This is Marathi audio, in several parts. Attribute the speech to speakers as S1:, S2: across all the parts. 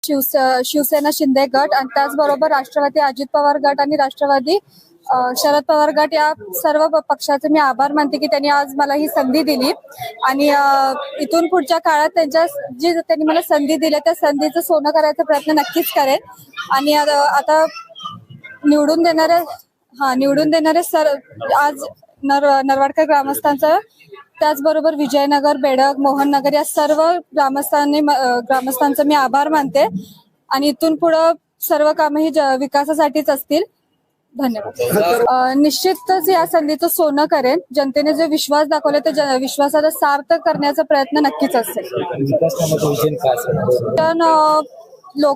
S1: शिवसेना शिंदे गट आणि त्याचबरोबर राष्ट्रवादी अजित पवार गट आणि राष्ट्रवादी शरद पवार गट या सर्व पक्षाचे मी आभार मानते की त्यांनी आज मला ही संधी दिली आणि इथून पुढच्या काळात त्यांनी मला संधी दिली त्या संधीचं सोनं करायचा प्रयत्न नक्कीच करेन आणि आता निवडून देणारे आज नरवाडकर ग्रामस्थांचं त्याचबरोबर विजयनगर, बेडग, मोहननगर या सर्व ग्रामस्थांचा मी आभार मानते आणि इथून पुढे सर्व कामं ही विकासासाठीच असतील. धन्यवाद. निश्चितच या संधीचं सोनं करेन. जनतेने जो विश्वास दाखवला त्या विश्वासाला सार्थ करण्याचा प्रयत्न नक्कीच असेल. पण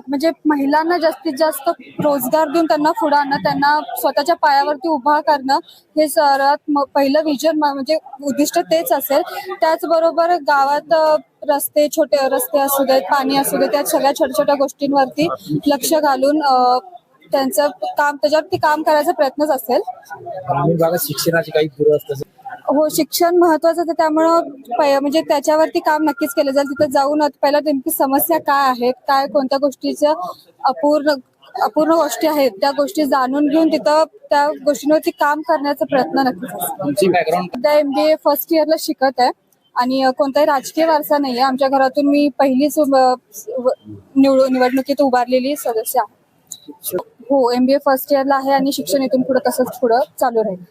S1: म्हणजे महिलांना जास्तीत जास्त रोजगार देऊन त्यांना पुढे आणणं, त्यांना स्वतःच्या पायावरती उभा करणं हे सर्वात पहिलं विजन म्हणजे उद्दिष्ट तेच असेल. त्याचबरोबर गावात छोटे रस्ते असू देत, पाणी असू देत, त्या सगळ्या छोट्या छोट्या गोष्टींवरती लक्ष घालून त्याच्यावरती काम करायचा प्रयत्नच असेल.
S2: ग्रामीण भागात शिक्षणाची काही दुरावस्था
S1: हो, शिक्षण महत्वाचं आहे त्यामुळं म्हणजे त्याच्यावरती काम नक्कीच केलं जाईल. तिथे जाऊन पहिला नेमकी समस्या काय आहेत, काय कोणत्या गोष्टीच्या अपूर्ण गोष्टी आहेत त्या गोष्टी जाणून घेऊन तिथं त्या गोष्टींवरती काम करण्याचा प्रयत्न नक्कीच असेल. सध्या MBA फर्स्ट इयरला शिकत आहे आणि कोणताही राजकीय वारसा नाहीये. आमच्या घरातून मी पहिलीच निवडणुकीत उभारलेली सदस्य आहे. हो, MBA फर्स्ट इयरला आहे आणि शिक्षण इथून पुढे तसंच पुढे चालू राहील.